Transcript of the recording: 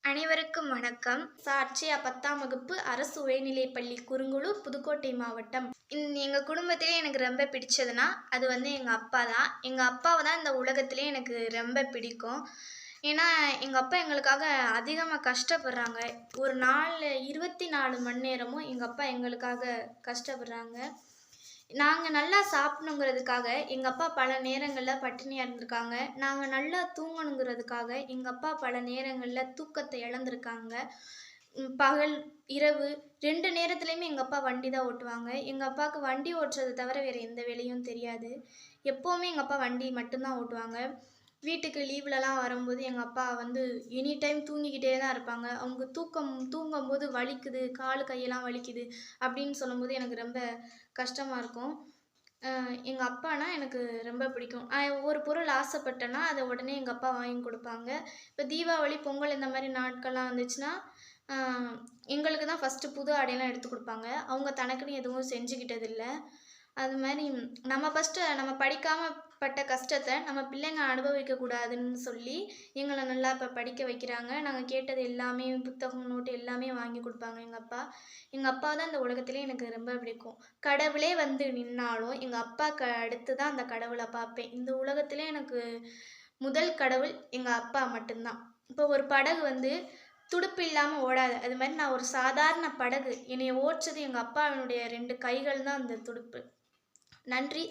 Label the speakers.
Speaker 1: அனைவருக்கும் வணக்கம். அட்சயா 10ஆம் வகுப்பு அரசு உயர்நிலைப்பள்ளி குருங்குளூர், புதுக்கோட்டை மாவட்டம். எங்க குடும்பத்திலே எனக்கு ரொம்ப பிடிச்சதுன்னா, அது எங்க அப்பா தான். எங்க அப்பாவ தான் இந்த உலகத்திலே எனக்கு ரொம்ப பிடிக்கும். ஏன்னா, எங்க அப்பா எங்களுக்காக அதிகமா கஷ்டப்படுறாங்க. ஒரு நாள்ல 24 மணி நேரமும் எங்க அப்பா எங்களுக்காக கஷ்டப்படுறாங்க. நாங்க நல்லா சாப்பிடணுங்கிறதுக்காக எங்க அப்பா பல நேரங்கள்ல பட்டினியா இருந்திருக்காங்க. நாங்க நல்லா தூங்கணுங்கிறதுக்காக எங்க அப்பா பல நேரங்கள்ல தூக்கத்த இழந்திருக்காங்க. பகல், இரவு 2 நேரத்துலயுமே எங்க அப்பா வண்டி தான் ஓட்டுவாங்க. எங்க அப்பாவுக்கு வண்டி ஓட்டுறத தவிர வேற எந்த வேலையும் தெரியாது. எப்பவுமே எங்க அப்பா வண்டி மட்டும் தான் ஓட்டுவாங்க. வீட்டுக்கு லீவ்லலாம் வரும்போது எங்க அப்பா எனி டைம் தூங்கிக்கிட்டே தான் இருப்பாங்க. அவங்க தூங்கும்போது வலிக்குது, காலு கையெல்லாம் வலிக்குது அப்படின்னு சொல்லும்போது எனக்கு ரொம்ப கஷ்டமா இருக்கும். எங்க அப்பான்னா எனக்கு ரொம்ப பிடிக்கும். ஒரு பொருள் ஆசைப்பட்டேன்னா, அத உடனே எங்க அப்பா வாங்கி குடுப்பாங்க. இப்ப தீபாவளி, பொங்கல் இந்த மாரி நாட்கள்லாம் வந்துச்சுன்னா, அ எங்களுக்கு தான் ஃபர்ஸ்ட்டு புது ஆடைலாம் எடுத்து குடுப்பாங்க. அவங்க தனக்குன்னு எதுவும் செஞ்சுக்கிட்டதில்ல. அது மாரி நம்ம படிக்காம பட்ட கஷ்டத்த நம்ம பிள்ளைங்க அனுபவிக்கக் கூடாதுன்னு சொல்லி, எங்கள நல்லா இப்ப படிக்க வைக்கிறாங்க. நாங்க கேட்டது எல்லாமே புத்தகம், நோட்டு எல்லாமே வாங்கி குடுப்பாங்க எங்க அப்பா. எங்க அப்பா தான் இந்த உலகத்திலே எனக்கு ரொம்ப பிடிக்கும். கடவுளே வந்து நின்னாலும், எங்க அப்பாக்கு அடுத்து தான் அந்த கடவுள பாப்பேன். இந்த உலகத்திலே எனக்கு முதல் கடவுள் எங்க அப்பா மட்டும் தான். இப்போ ஒரு படகு துடுப்பு இல்லாம ஓடாது. அது மாரி நான் ஒரு சாதாரண படகு. என்னைய ஓட்டுறது எங்க அப்பாவினுடைய 2 கைகள் தான் அந்த துடுப்பு. நன்றி.